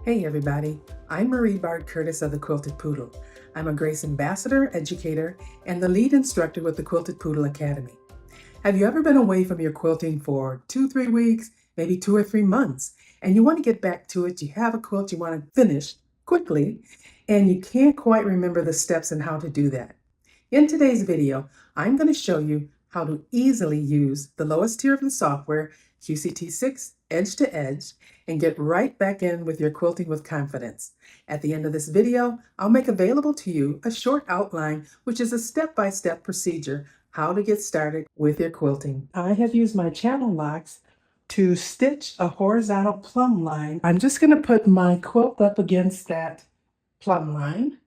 Hey everybody, I'm Marie Bard Curtis of the Quilted Poodle. I'm a Grace Ambassador, educator, and the lead instructor with the Quilted Poodle Academy. Have you ever been away from your quilting for 2-3 weeks, maybe 2 or 3 months, and you want to get back to it? You have a quilt you want to finish quickly, and you can't quite remember the steps and how to do that. In today's video, I'm going to show you how to easily use the lowest tier of the software, QCT6, edge to edge, and get right back in with your quilting with confidence. At the end of this video, I'll make available to you a short outline, which is a step-by-step procedure how to get started with your quilting. I have used my channel locks to stitch a horizontal plumb line. I'm just going to put my quilt up against that plumb line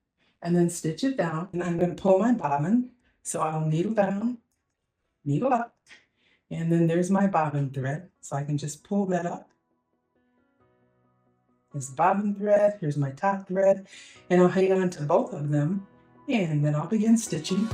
and then stitch it down. And I'm going to pull my bobbin. So I'll needle down, needle up, and then there's my bobbin thread. So I can just pull that up. There's the bobbin thread, here's my top thread, and I'll hang on to both of them, and then I'll begin stitching.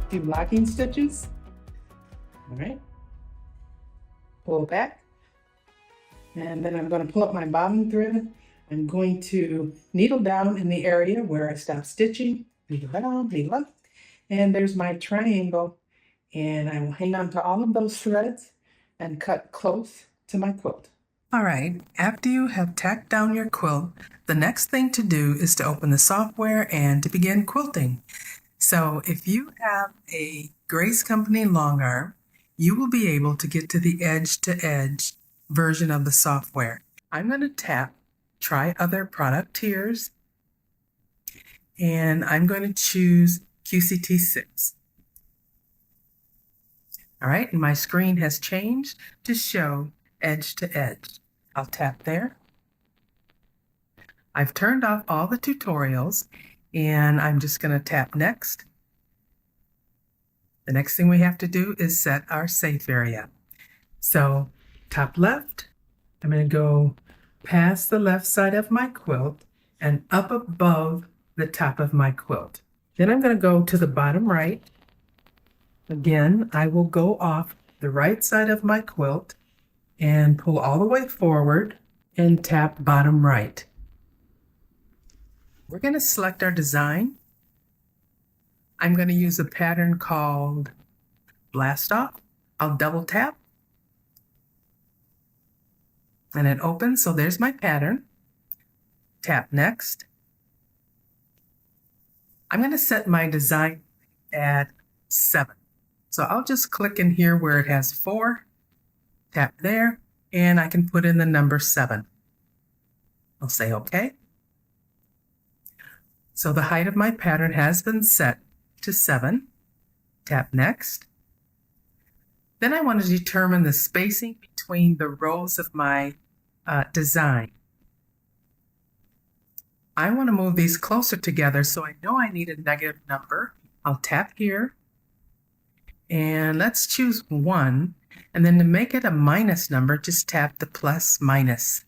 Do locking stitches. All right. Pull back. And then I'm going to pull up my bobbin thread. I'm going to needle down in the area where I stopped stitching. Needle down, needle up. And there's my triangle. And I will hang on to all of those threads and cut close to my quilt. All right, after you have tacked down your quilt, the next thing to do is to open the software and to begin quilting. So if you have a Grace Company long arm, you will be able to get to the edge-to-edge version of the software. I'm going to tap Try Other Product Tiers, and I'm going to choose QCT6. All right, and my screen has changed to show edge-to-edge. I'll tap there. I've turned off all the tutorials, and I'm just going to tap Next. The next thing we have to do is set our safe area. So top left, I'm going to go past the left side of my quilt and up above the top of my quilt. Then I'm going to go to the bottom right. Again, I will go off the right side of my quilt and pull all the way forward and tap bottom right. We're going to select our design. I'm going to use a pattern called Blast Off. I'll double tap and it opens. So there's my pattern. Tap Next. I'm going to set my design at 7. So I'll just click in here where it has 4, tap there, and I can put in the number 7. I'll say OK. So the height of my pattern has been set to 7. Tap Next. Then I want to determine the spacing between the rows of my design. I want to move these closer together, so I know I need a negative number. I'll tap here, and let's choose 1. And then to make it a minus number, just tap the plus minus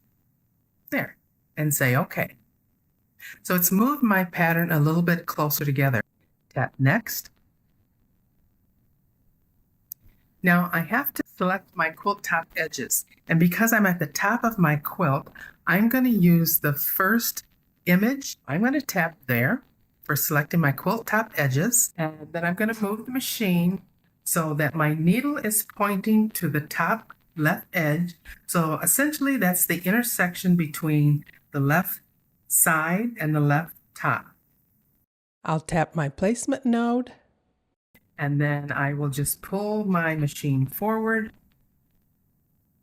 there and say OK. So it's moved my pattern a little bit closer together. Tap Next. Now I have to select my quilt top edges. And because I'm at the top of my quilt, I'm going to use the first image. I'm going to tap there for selecting my quilt top edges. And then I'm going to move the machine so that my needle is pointing to the top left edge. So essentially that's the intersection between the left side and the left top. I'll tap my placement node, and then I will just pull my machine forward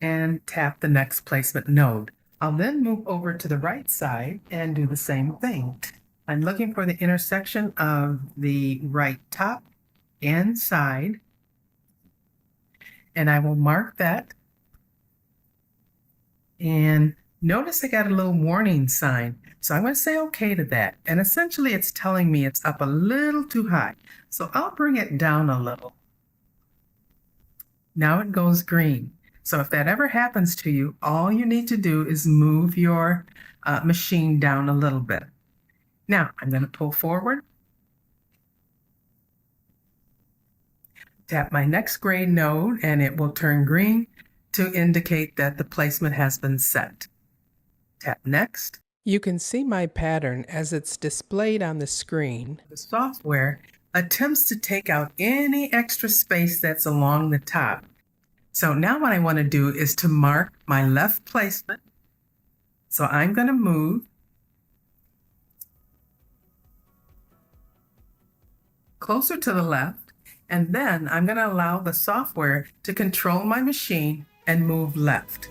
and tap the next placement node. I'll then move over to the right side and do the same thing. I'm looking for the intersection of the right top and side, and I will mark that. And notice I got a little warning sign. So I'm going to say okay to that. And essentially it's telling me it's up a little too high. So I'll bring it down a little. Now it goes green. So if that ever happens to you, all you need to do is move your machine down a little bit. Now I'm going to pull forward. Tap my next gray node and it will turn green to indicate that the placement has been set. Tap next. You can see my pattern as it's displayed on the screen. The software attempts to take out any extra space that's along the top. So now what I want to do is to mark my left placement. So I'm going to move closer to the left, and then I'm going to allow the software to control my machine and move left.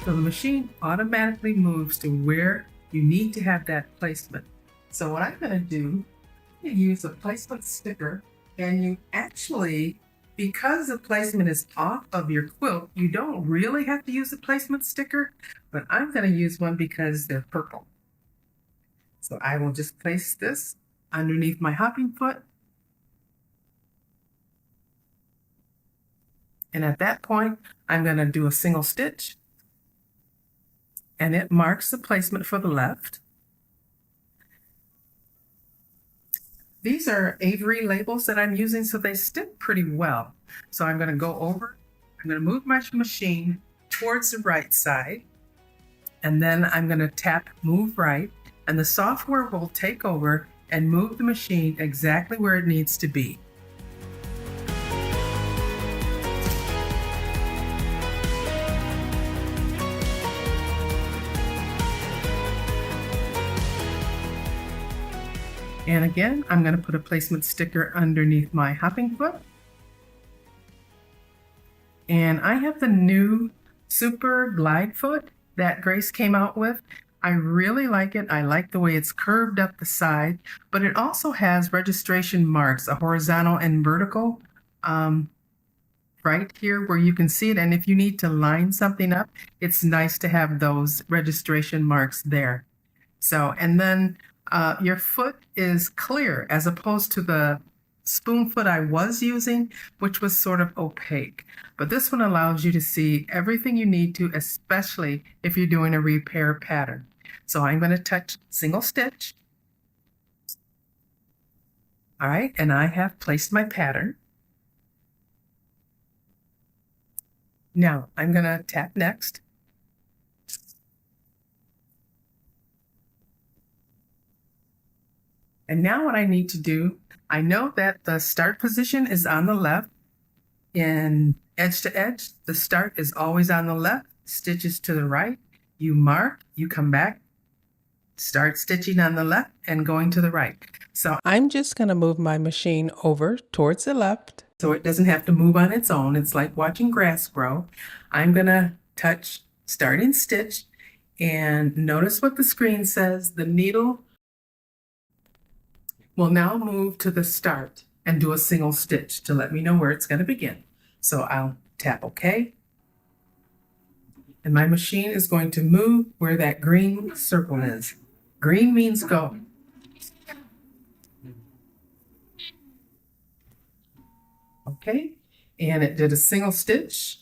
So the machine automatically moves to where you need to have that placement. So what I'm going to do is use a placement sticker, and you actually, because the placement is off of your quilt, you don't really have to use a placement sticker, but I'm going to use one because they're purple. So I will just place this underneath my hopping foot. And at that point, I'm going to do a single stitch. And it marks the placement for the left. These are Avery labels that I'm using, so they stick pretty well. So I'm going to go over, I'm going to move my machine towards the right side, and then I'm going to tap move right, and the software will take over and move the machine exactly where it needs to be. And again, I'm going to put a placement sticker underneath my hopping foot. And I have the new Super Glide Foot that Grace came out with. I really like it. I like the way it's curved up the side, but it also has registration marks, a horizontal and vertical, right here where you can see it. And if you need to line something up, it's nice to have those registration marks there. So, and then your foot is clear as opposed to the spoon foot I was using, which was sort of opaque. But this one allows you to see everything you need to, especially if you're doing a repair pattern. So I'm going to touch single stitch. All right, and I have placed my pattern. Now I'm going to tap next. And now what I need to do, I know that the start position is on the left. In edge to edge, the start is always on the left, stitches to the right. You mark, you come back, start stitching on the left and going to the right. So I'm just going to move my machine over towards the left. So it doesn't have to move on its own. It's like watching grass grow. I'm going to touch starting stitch and notice what the screen says. The needle will now move to the start and do a single stitch to let me know where it's going to begin. So I'll tap OK. And my machine is going to move where that green circle is. Green means go. Okay, and it did a single stitch.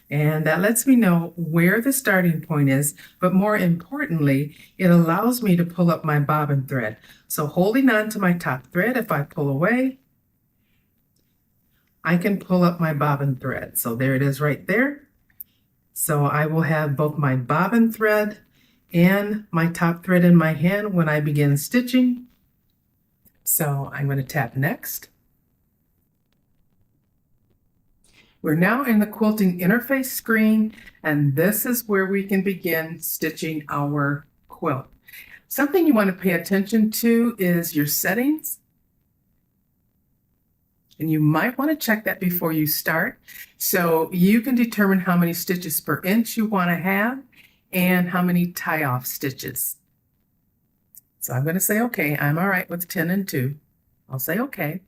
And that lets me know where the starting point is, but more importantly, it allows me to pull up my bobbin thread. So holding on to my top thread, if I pull away, I can pull up my bobbin thread. So there it is right there. So I will have both my bobbin thread and my top thread in my hand when I begin stitching. So I'm going to tap next. We're now in the quilting interface screen, and this is where we can begin stitching our quilt. Something you want to pay attention to is your settings. And you might want to check that before you start. So you can determine how many stitches per inch you want to have and how many tie-off stitches. So I'm going to say, okay, I'm all right with 10 and 2. I'll say, okay.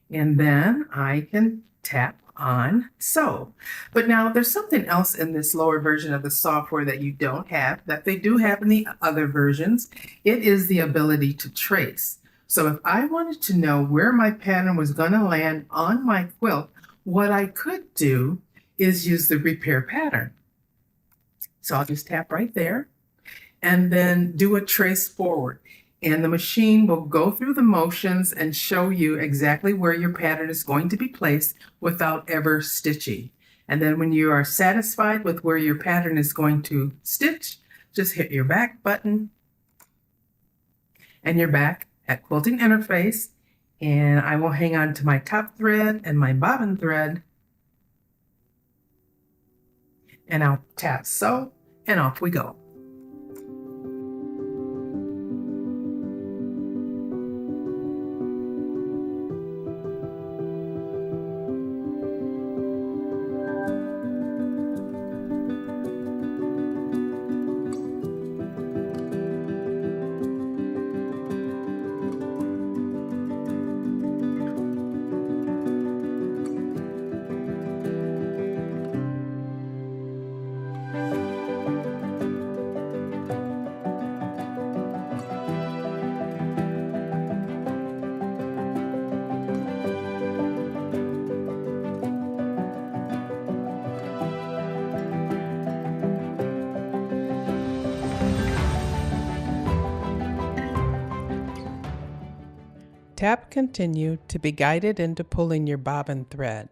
And then I can tap on sew. But now there's something else in this lower version of the software that you don't have, that they do have in the other versions. It is the ability to trace. So if I wanted to know where my pattern was going to land on my quilt, what I could do is use the repair pattern. So I'll just tap right there and then do a trace forward. And the machine will go through the motions and show you exactly where your pattern is going to be placed without ever stitching. And then when you are satisfied with where your pattern is going to stitch, just hit your back button and you're back at Quilting Interface. And I will hang on to my top thread and my bobbin thread. And I'll tap sew and off we go. Tap Continue to be guided into pulling your bobbin thread.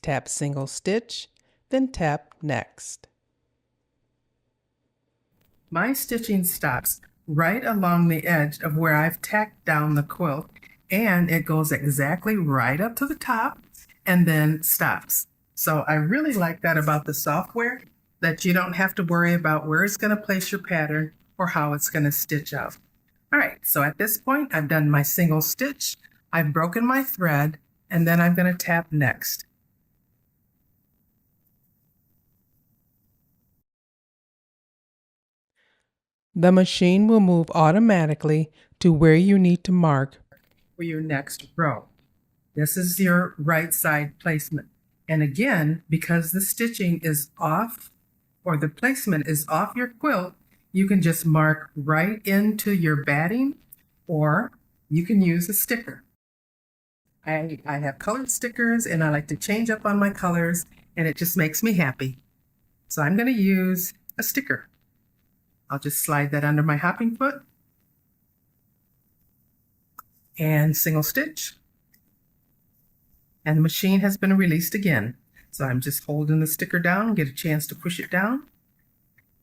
Tap Single Stitch, then tap Next. My stitching stops right along the edge of where I've tacked down the quilt, and it goes exactly right up to the top and then stops. So I really like that about the software, that you don't have to worry about where it's going to place your pattern or how it's going to stitch out. All right, so at this point, I've done my single stitch, I've broken my thread, and then I'm going to tap Next. The machine will move automatically to where you need to mark for your next row. This is your right side placement. And again, because the stitching is off, or the placement is off your quilt, you can just mark right into your batting, or you can use a sticker. I have colored stickers and I like to change up on my colors, and it just makes me happy. So I'm going to use a sticker. I'll just slide that under my hopping foot and single stitch. And the machine has been released again. So I'm just holding the sticker down, get a chance to push it down.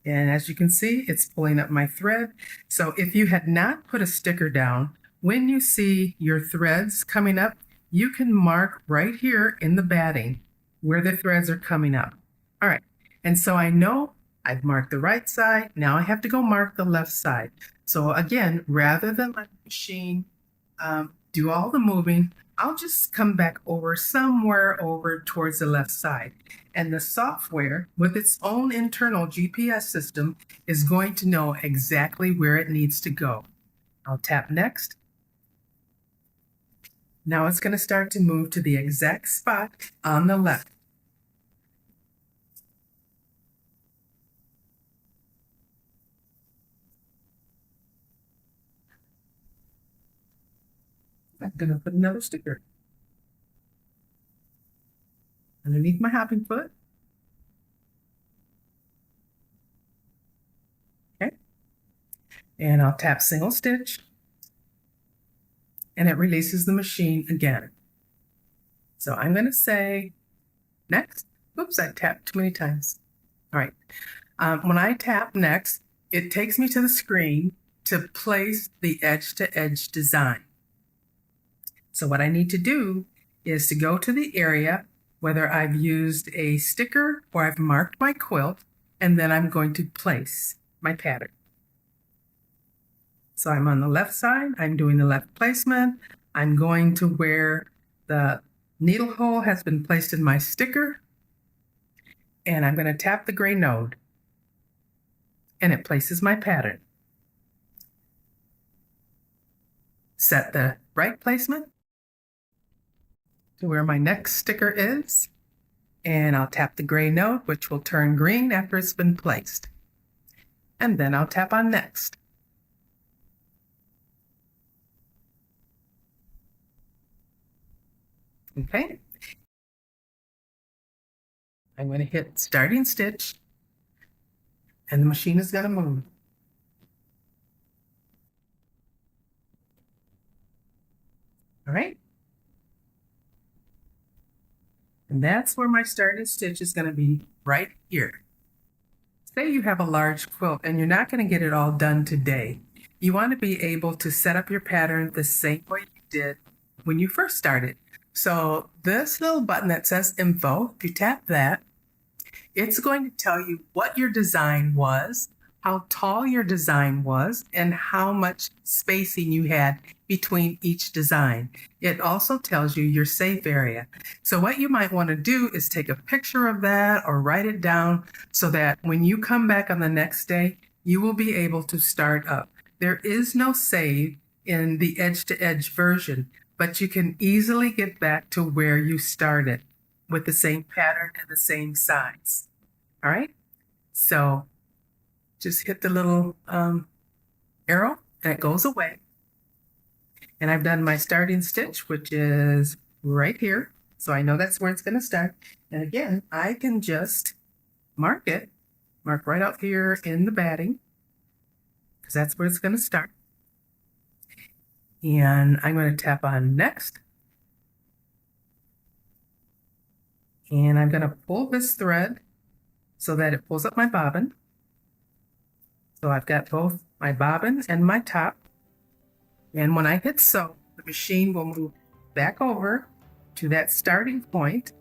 And as you can see, it's pulling up my thread. So if you had not put a sticker down, when you see your threads coming up, you can mark right here in the batting where the threads are coming up. All right, and so I know I've marked the right side. Now I have to go mark the left side. So again, rather than let the machine do all the moving, I'll just come back over somewhere over towards the left side. And the software, with its own internal GPS system, is going to know exactly where it needs to go. I'll tap Next. Now it's going to start to move to the exact spot on the left. I'm going to put another sticker underneath my hopping foot. Okay. And I'll tap single stitch, and it releases the machine again. So I'm going to say Next. Oops, I tapped too many times. All right. When I tap Next, it takes me to the screen to place the edge-to-edge design. So what I need to do is to go to the area, whether I've used a sticker or I've marked my quilt, and then I'm going to place my pattern. So I'm on the left side, I'm doing the left placement, I'm going to where the needle hole has been placed in my sticker, and I'm going to tap the gray node, and it places my pattern. set the right placement to where my next sticker is, and I'll tap the gray node, which will turn green after it's been placed. And then I'll tap on next. Okay. I'm going to hit starting stitch, and the machine is going to move. All right. And that's where my starting stitch is going to be, right here. Say you have a large quilt and you're not going to get it all done today. You want to be able to set up your pattern the same way you did when you first started. So this little button that says info, if you tap that, it's going to tell you what your design was, how tall your design was, and how much spacing you had between each design. It also tells you your safe area. So what you might want to do is take a picture of that or write it down so that when you come back on the next day, you will be able to start up. There is no save in the edge-to-edge version, but you can easily get back to where you started with the same pattern and the same size. All right, so just hit the little arrow and it goes away. And I've done my starting stitch, which is right here. So I know that's where it's going to start. And again, I can just mark right out here in the batting, because that's where it's going to start. And I'm going to tap on next. And I'm going to pull this thread so that it pulls up my bobbin. So I've got both my bobbin and my top. And when I hit sew, the machine will move back over to that starting point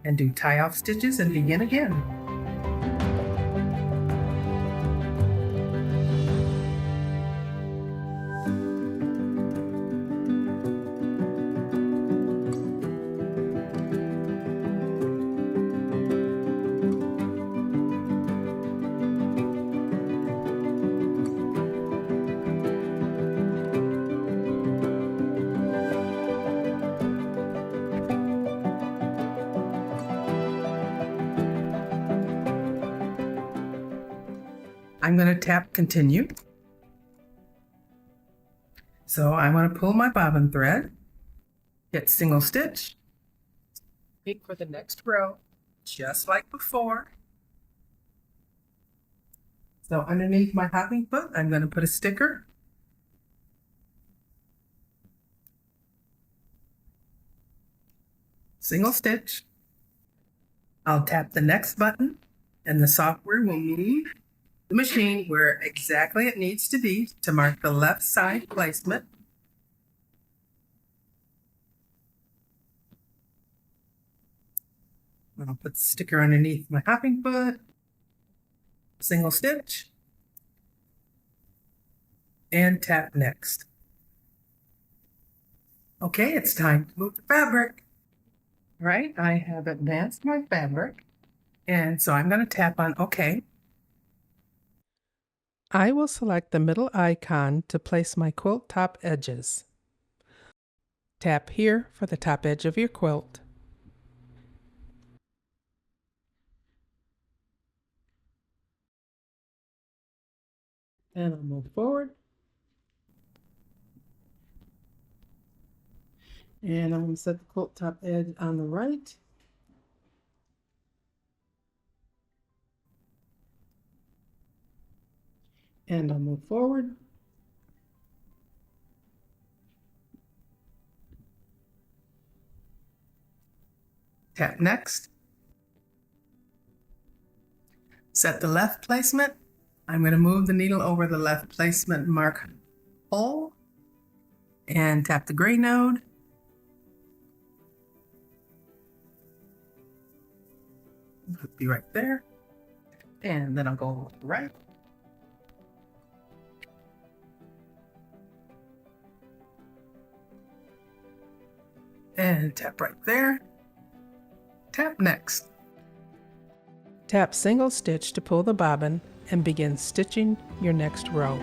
and do tie off stitches and begin again. I'm going to tap continue. So I want to pull my bobbin thread, hit single stitch, pick for the next row, just like before. So underneath my hopping foot, I'm going to put a sticker. Single stitch. I'll tap the next button and the software will move the machine where exactly it needs to be to mark the left side placement. I'll put the sticker underneath my hopping foot, single stitch, and tap next. Okay, it's time to move the fabric. All right, I have advanced my fabric, and so I'm going to tap on OK. I will select the middle icon to place my quilt top edges. Tap here for the top edge of your quilt. And I'll move forward. And I'm going to set the quilt top edge on the right. And I'll move forward. Tap next. Set the left placement. I'm going to move the needle over the left placement, mark hole, and tap the gray node. It'll be right there. And then I'll go right. And tap right there. Tap next. Tap single stitch to pull the bobbin and begin stitching your next row.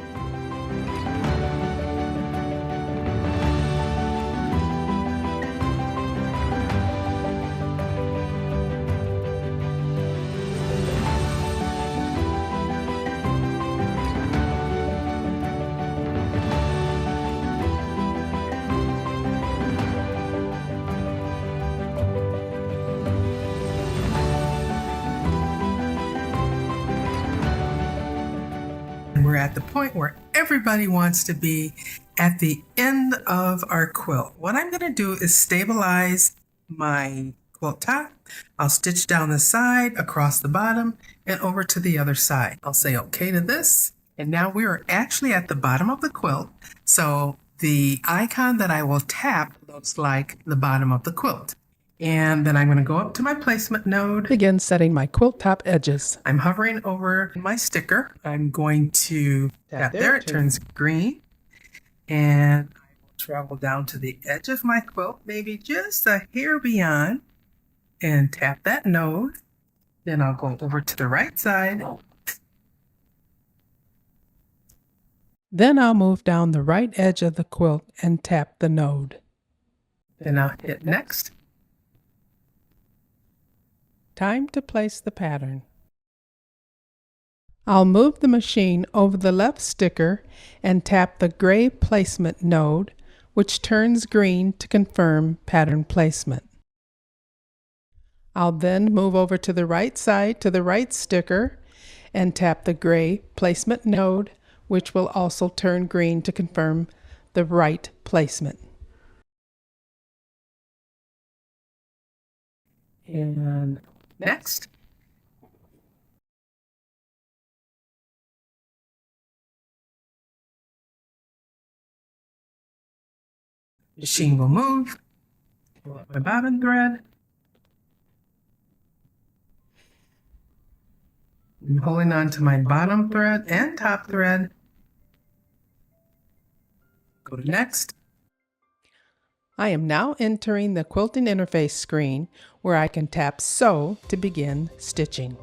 at the point where everybody wants to be at the end of our quilt. What I'm going to do is stabilize my quilt top. I'll stitch down the side, across the bottom, and over to the other side. I'll say okay to this. And now we are actually at the bottom of the quilt. So the icon that I will tap looks like the bottom of the quilt. And then I'm going to go up to my placement node. Begin setting my quilt top edges. I'm hovering over my sticker. I'm going to tap there. It turns green. And I will travel down to the edge of my quilt, maybe just a hair beyond, and tap that node. Then I'll go over to the right side. Then I'll move down the right edge of the quilt and tap the node. Then I'll hit next. Time to place the pattern. I'll move the machine over the left sticker and tap the gray placement node, which turns green to confirm pattern placement. I'll then move over to the right side to the right sticker and tap the gray placement node, which will also turn green to confirm the right placement. And next. Machine will move. Pull up my bobbin thread. I'm holding on to my bottom thread and top thread. Go to next. I am now entering the quilting interface screen where I can tap Sew to begin stitching.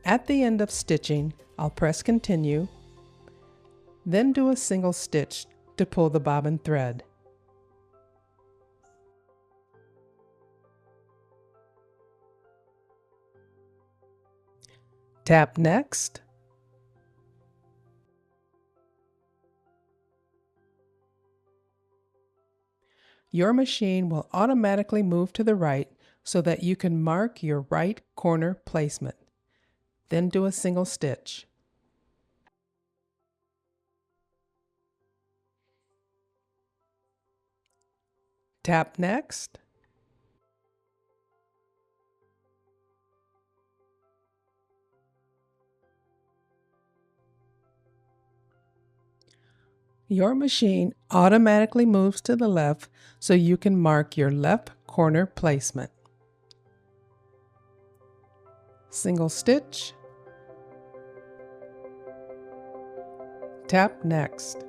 At the end of stitching, I'll press continue, then do a single stitch to pull the bobbin thread. Tap next. Your machine will automatically move to the right so that you can mark your right corner placement. Then do a single stitch. Tap next. Your machine automatically moves to the left so you can mark your left corner placement. Single stitch. Tap next.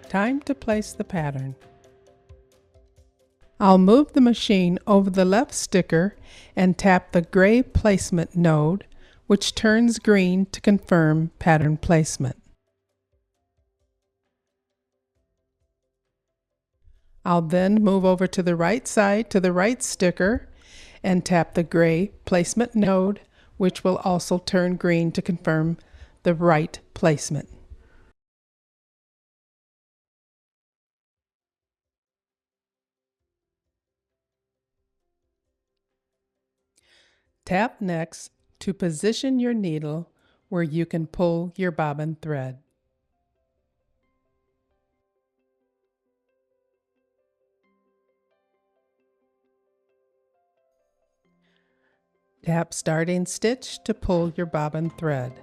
Time to place the pattern. I'll move the machine over the left sticker and tap the gray placement node, which turns green to confirm pattern placement. I'll then move over to the right side to the right sticker and tap the gray placement node, which will also turn green to confirm the right placement. Tap next to position your needle where you can pull your bobbin thread. Tap starting stitch to pull your bobbin thread.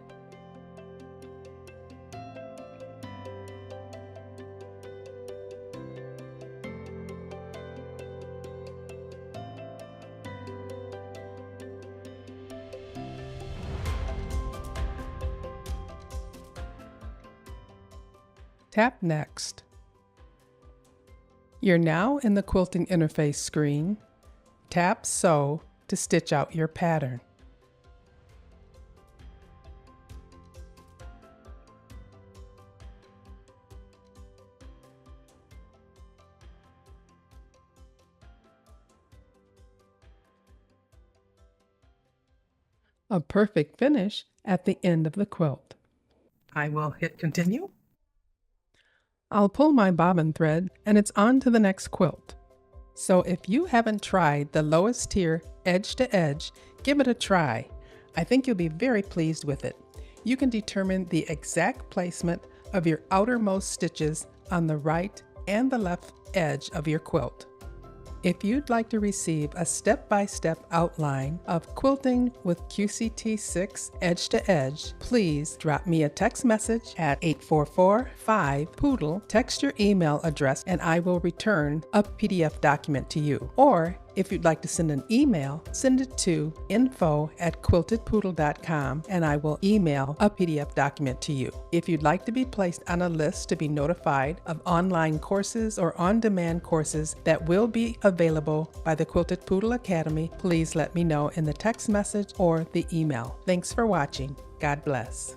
Tap Next. You're now in the quilting interface screen. Tap Sew to stitch out your pattern. A perfect finish at the end of the quilt. I will hit continue. I'll pull my bobbin thread and it's on to the next quilt. So if you haven't tried the lowest tier edge to edge, give it a try. I think you'll be very pleased with it. You can determine the exact placement of your outermost stitches on the right and the left edge of your quilt. If you'd like to receive a step-by-step outline of quilting with QCT6 edge to edge, please drop me a text message at 844-5-POODLE. Text your email address and I will return a PDF document to you. Or if you'd like to send an email, send it to info@quiltedpoodle.com and I will email a PDF document to you. If you'd like to be placed on a list to be notified of online courses or on-demand courses that will be available by the Quilted Poodle Academy, please let me know in the text message or the email. Thanks for watching. God bless.